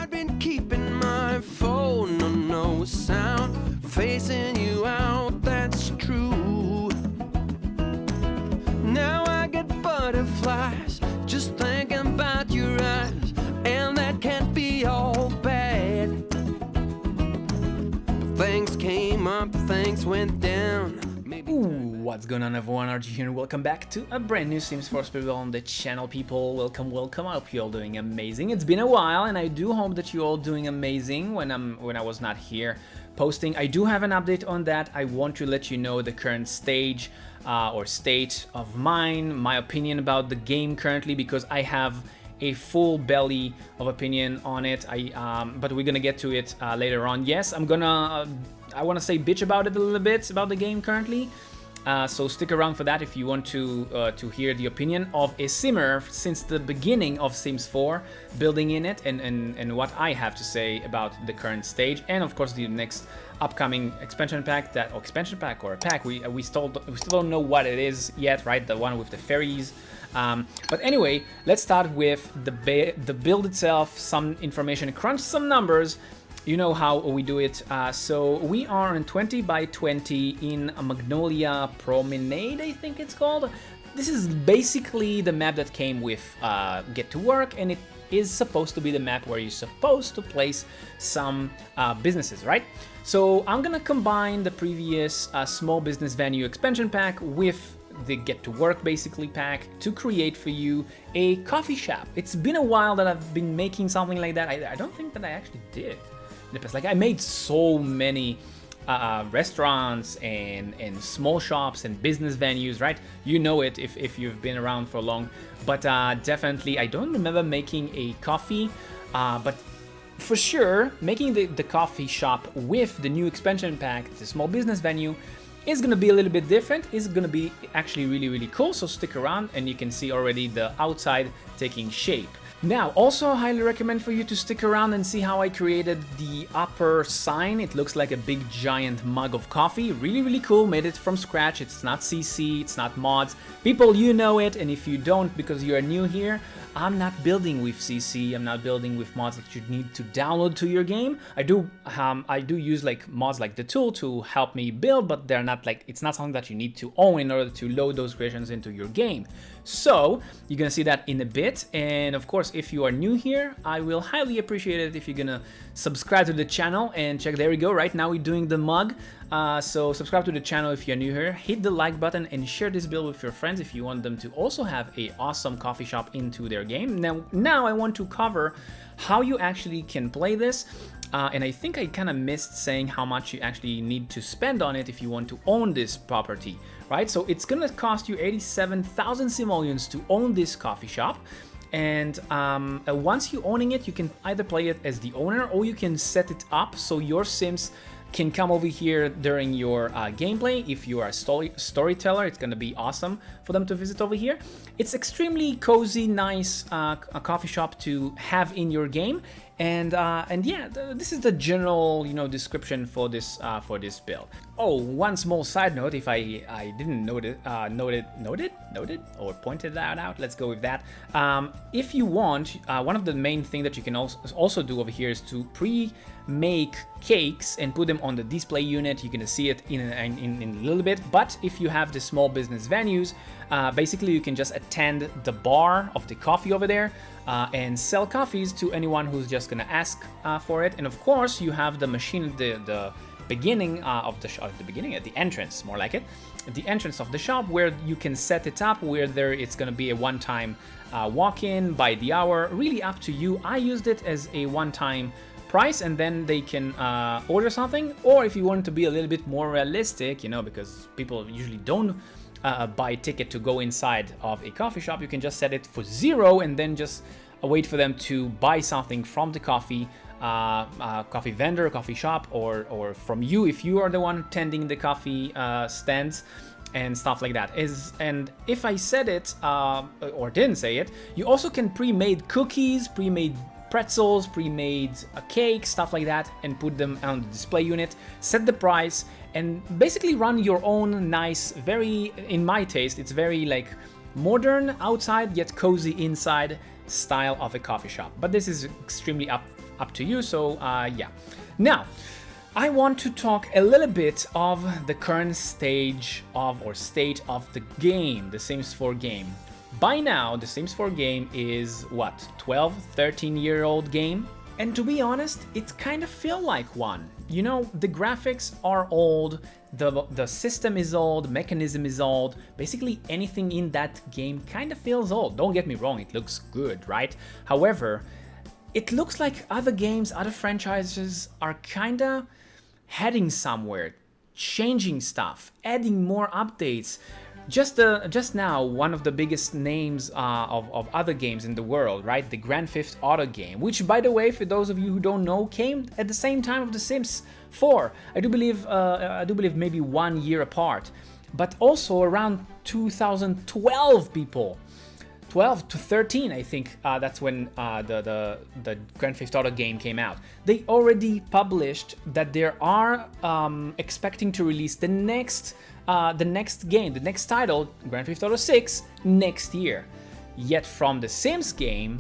I've been keeping my phone on no sound, facing you out, that's true. Now I get butterflies just thinking about your eyes, and that can't be all bad. Things came up, things went down. What's going on, everyone? RG here, and welcome back to a brand new Sims 4 Playable on the channel, people. Welcome. I hope you're all doing amazing. It's been a while, and I do hope that you're all doing amazing when I was not here posting. I do have an update on that. I want to let you know the current stage or state of my opinion about the game currently, because I have a full belly of opinion on it. But we're gonna get to it later on. Yes, I want to say bitch about it a little bit about the game currently. So stick around for that if you want to hear the opinion of a simmer since the beginning of Sims 4, building in it, and what I have to say about the current stage, and of course the next upcoming expansion pack, we still don't know what it is yet, right? The one with the fairies. But anyway, let's start with the build itself, some information, crunch some numbers. You know how we do it. So we are in 20 by 20 in a Magnolia Promenade, I think it's called. This is basically the map that came with Get to Work, and it is supposed to be the map where you're supposed to place some businesses, right? So I'm gonna combine the previous small business venue expansion pack with the Get to Work basically pack to create for you a coffee shop. It's been a while that I've been making something like that. I don't think that I actually did. Like, I made so many restaurants and small shops and business venues, right? You know it if you've been around for long. But definitely, I don't remember making a coffee. But for sure, making the coffee shop with the new expansion pack, the small business venue, is going to be a little bit different. It's going to be actually really, really cool. So stick around and you can see already the outside taking shape. Now, also I highly recommend for you to stick around and see how I created the upper sign. It looks like a big giant mug of coffee. Really, really cool. Made it from scratch. It's not CC, it's not mods. People, you know it, and if you don't because you are new here, I'm not building with CC. I'm not building with mods that you need to download to your game. I do use like mods like the tool to help me build, but they're not like, it's not something that you need to own in order to load those creations into your game. So you're gonna see that in a bit. And of course, if you are new here, I will highly appreciate it if you're gonna subscribe to the channel and check. There we go. Right now we're doing the mug. So subscribe to the channel if you're new here, hit the like button, and share this build with your friends if you want them to also have a awesome coffee shop into their game. Now I want to cover how you actually can play this. And I think I kind of missed saying how much you actually need to spend on it if you want to own this property, right? So it's gonna cost you 87,000 simoleons to own this coffee shop. And once you're owning it, you can either play it as the owner, or you can set it up so your Sims can come over here during your gameplay. If you are a storyteller, it's gonna be awesome for them to visit over here. It's extremely cozy, nice a coffee shop to have in your game. And yeah, this is the general, description for this build. Oh, one small side note, if I didn't noted or pointed that out, let's go with that. If you want, one of the main things that you can also do over here is to pre-make cakes and put them on the display unit. You're gonna see it in a little bit. But if you have the small business venues, basically you can just attend the bar of the coffee over there and sell coffees to anyone who's just gonna ask for it. And of course, you have the machine at the beginning of the shop, at the entrance, more like it, at the entrance of the shop, where you can set it up where it's gonna be a one-time walk-in by the hour. Really up to you. I used it as a one-time price, and then they can order something. Or if you want to be a little bit more realistic, because people usually don't buy a ticket to go inside of a coffee shop, you can just set it for 0 and then just wait for them to buy something from the coffee vendor, coffee shop, or from you if you are the one tending the coffee stands and stuff like that. And if I said it or didn't say it, you also can pre-made cookies, pre-made pretzels, pre-made cake, stuff like that, and put them on the display unit, set the price, and basically run your own nice, very, in my taste, it's very like modern outside yet cozy inside style of a coffee shop. But this is extremely up up to you. So yeah. Now, I want to talk a little bit of the current state of the game, the Sims 4 game. By now, the Sims 4 game is what, 12, 13-year-old game? And to be honest, it kind of feel like one. You know, the graphics are old, the system is old, mechanism is old, basically anything in that game kind of feels old. Don't get me wrong, it looks good, right? However, it looks like other games, other franchises are kind of heading somewhere, changing stuff, adding more updates. Just now, one of the biggest names of other games in the world, right? The Grand Theft Auto game, which, by the way, for those of you who don't know, came at the same time of The Sims 4. I do believe maybe 1 year apart, but also around 2012, people. 12 to 13, I think that's when the Grand Theft Auto game came out. They already published that they are expecting to release the next game, the next title, Grand Theft Auto 6, next year. Yet from the Sims game,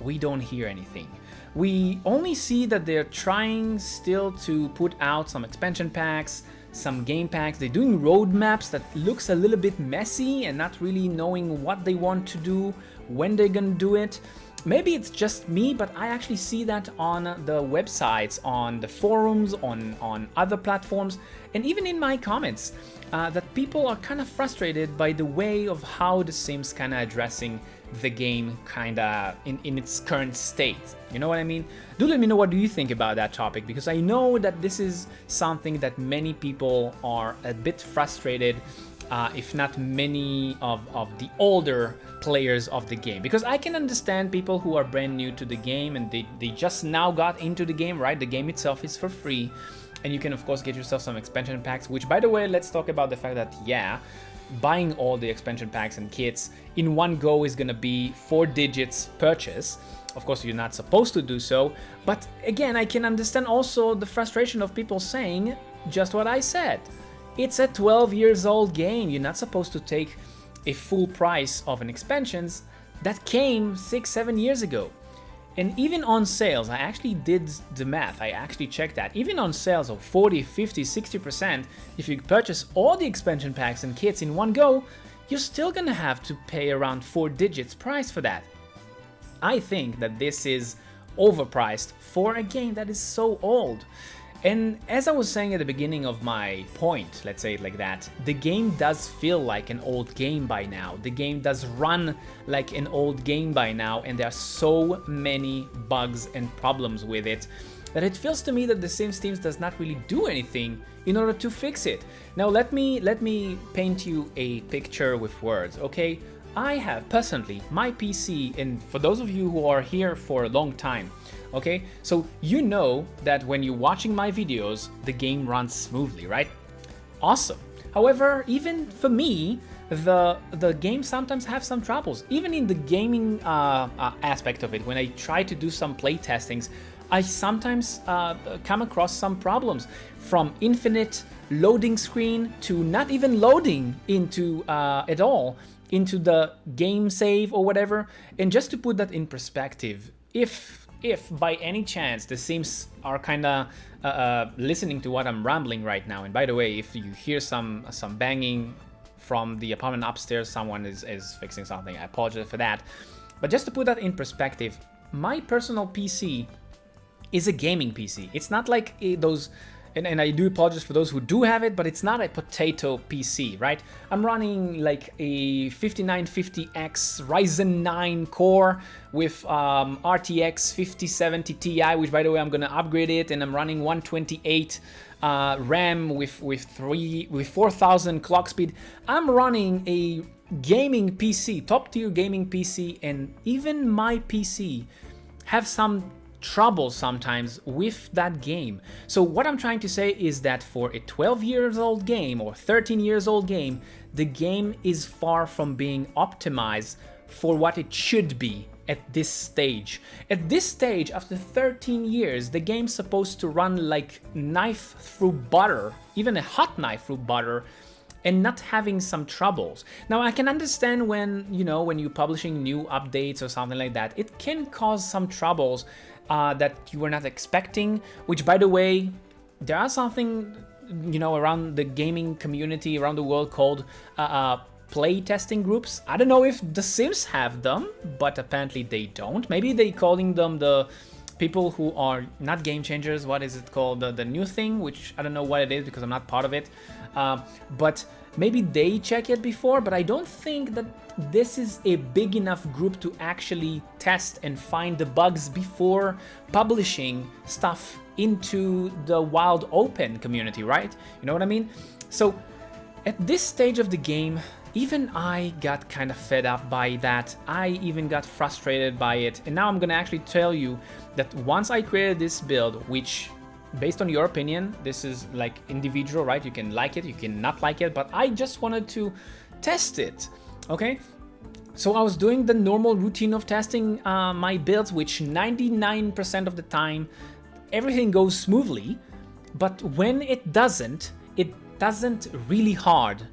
we don't hear anything. We only see that they're trying still to put out some expansion packs, some game packs. They're doing roadmaps that looks a little bit messy and not really knowing what they want to do, when they're gonna do it. Maybe it's just me, but I actually see that on the websites, on the forums, on other platforms, and even in my comments, that people are kind of frustrated by the way of how The Sims kind of addressing the game kind of in its current state. You know what I mean? Do let me know what do you think about that topic, because I know that this is something that many people are a bit frustrated, if not many of the older players of the game. Because I can understand people who are brand new to the game and they just now got into the game, right? The game itself is for free, and you can of course get yourself some expansion packs, which, by the way, let's talk about the fact that, yeah, buying all the expansion packs and kits in one go is gonna be 4 digits purchase. Of course, you're not supposed to do so, but again, I can understand also the frustration of people saying just what I said. It's a 12 years old game. You're not supposed to take a full price of an expansions that came 6-7 years ago. And even on sales, I actually did the math, I actually checked that. Even on sales of 40, 50, 60%, if you purchase all the expansion packs and kits in one go, you're still gonna have to pay around 4 digits price for that. I think that this is overpriced for a game that is so old. And as I was saying at the beginning of my point, let's say it like that, the game does feel like an old game by now. The game does run like an old game by now, and there are so many bugs and problems with it that it feels to me that the Sims teams does not really do anything in order to fix it. Now let me paint you a picture with words, okay? I have personally my PC, and for those of you who are here for a long time, okay, so you know that when you're watching my videos, the game runs smoothly, right? Awesome. However, even for me, the game sometimes have some troubles. Even in the gaming aspect of it, when I try to do some play testings, I sometimes come across some problems, from infinite loading screen to not even loading into at all into the game save or whatever. And just to put that in perspective, if by any chance the Sims are kind of listening to what I'm rambling right now, and by the way, if you hear some banging from the apartment upstairs, someone is fixing something, I apologize for that. But just to put that in perspective, my personal PC is a gaming PC. It's not like those, and I do apologize for those who do have it, but it's not a potato PC, right? I'm running like a 5950X Ryzen 9 core with RTX 5070 Ti, which, by the way, I'm gonna upgrade it, and I'm running 128 RAM with 4000 clock speed. I'm running a gaming PC, top tier gaming PC, and even my PC have some trouble sometimes with that game. So what I'm trying to say is that for a 12 years old game or 13 years old game, the game is far from being optimized for what it should be at this stage. At this stage, after 13 years, the game's supposed to run like knife through butter, even a hot knife through butter, and not having some troubles. Now, I can understand when, you know, when you're publishing new updates or something like that, it can cause some troubles that you were not expecting, which, by the way, there are something, you know, around the gaming community around the world called play testing groups. I don't know if The Sims have them, but apparently they don't. Maybe they calling them the people who are not game changers. What is it called? The new thing, which I don't know what it is because I'm not part of it. But maybe they check it before, but I don't think that this is a big enough group to actually test and find the bugs before publishing stuff into the wild open community, right? You know what I mean? So at this stage of the game, even I got kind of fed up by that. I even got frustrated by it. And now I'm gonna actually tell you that once I created this build, which based on your opinion, this is like individual, right? You can like it, you can not like it, but I just wanted to test it, okay? So I was doing the normal routine of testing my builds, which 99% of the time, everything goes smoothly. But when it doesn't really hard.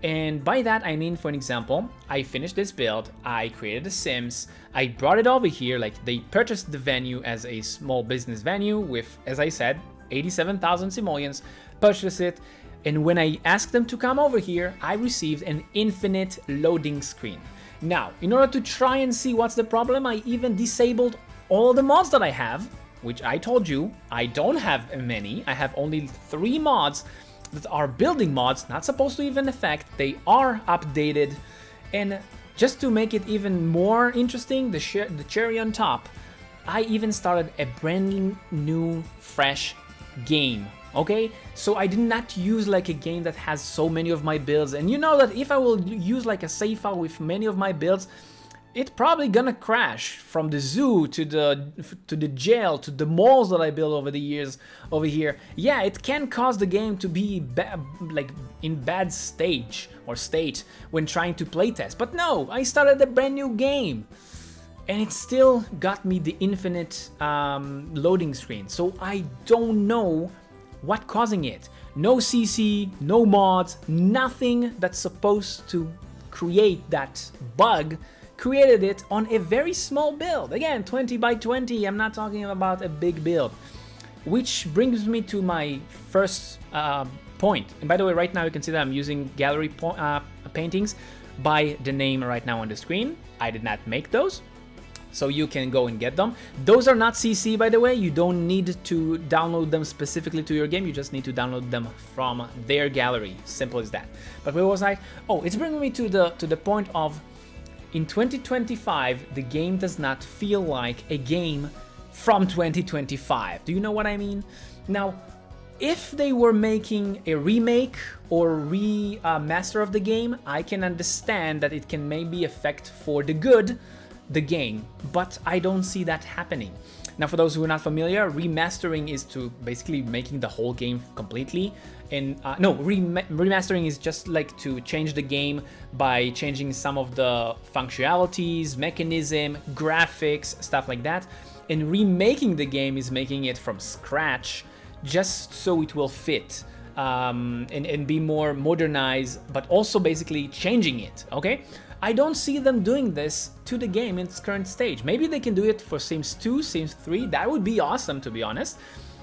And by that I mean, for an example, I finished this build, I created the Sims, I brought it over here, like they purchased the venue as a small business venue with, as I said, 87,000 simoleons, purchased it, and when I asked them to come over here, I received an infinite loading screen. Now, in order to try and see what's the problem, I even disabled all the mods that I have, which I told you, I don't have many, I have only 3 mods that are building mods, not supposed to even affect, they are updated. And just to make it even more interesting, the cherry on top, I even started a brand new, fresh game, okay? So I did not use like a game that has so many of my builds, and you know that if I will use like a save file with many of my builds, it's probably gonna crash from the zoo to the jail to the malls that I built over the years over here. Yeah, it can cause the game to be like in bad state when trying to playtest. But no, I started a brand new game, and it still got me the infinite loading screen. So I don't know what causing it. No CC, no mods, nothing that's supposed to create that bug created it on a very small build. Again, 20 by 20, I'm not talking about a big build. Which brings me to my first point. And by the way, right now you can see that I'm using gallery paintings by the name right now on the screen. I did not make those, so you can go and get them. Those are not CC, by the way. You don't need to download them specifically to your game. You just need to download them from their gallery. Simple as that. But where was I? Oh, it's bringing me to the point of, in 2025, the game does not feel like a game from 2025. Do you know what I mean? Now, if they were making a remake or remaster of the game, I can understand that it can maybe affect for the good the game, but I don't see that happening. Now, for those who are not familiar, remastering is to basically making the whole game completely. And no, remastering is just like to change the game by changing some of the functionalities, mechanism, graphics, stuff like that. And remaking the game is making it from scratch just so it will fit and be more modernized, but also basically changing it, okay? I don't see them doing this to the game in its current stage. Maybe they can do it for Sims 2, Sims 3, that would be awesome, to be honest.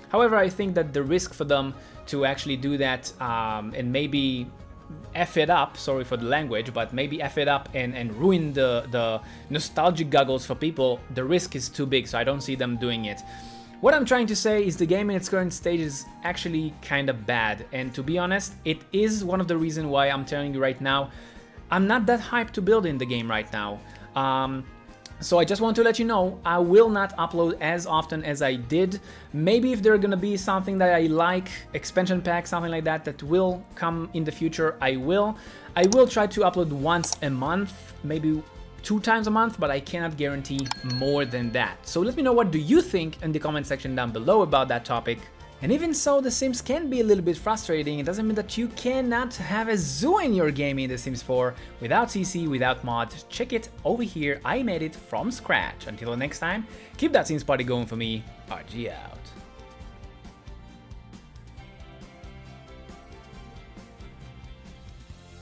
However, I think that the risk for them to actually do that and maybe F it up, sorry for the language, but maybe F it up and ruin the nostalgic goggles for people, the risk is too big, so I don't see them doing it. What I'm trying to say is the game in its current stage is actually kind of bad, and to be honest, it is one of the reasons why I'm telling you right now, I'm not that hyped to build in the game right now. So I just want to let you know, I will not upload as often as I did. Maybe if there are gonna be something that I like, expansion pack, something like that, that will come in the future, I will. I will try to upload once a month, maybe 2 times a month, but I cannot guarantee more than that. So let me know, what do you think in the comment section down below about that topic. And even so, The Sims can be a little bit frustrating. It doesn't mean that you cannot have a zoo in your game in The Sims 4 without CC, without mods. Check it over here. I made it from scratch. Until next time, keep that Sims party going for me. RG out.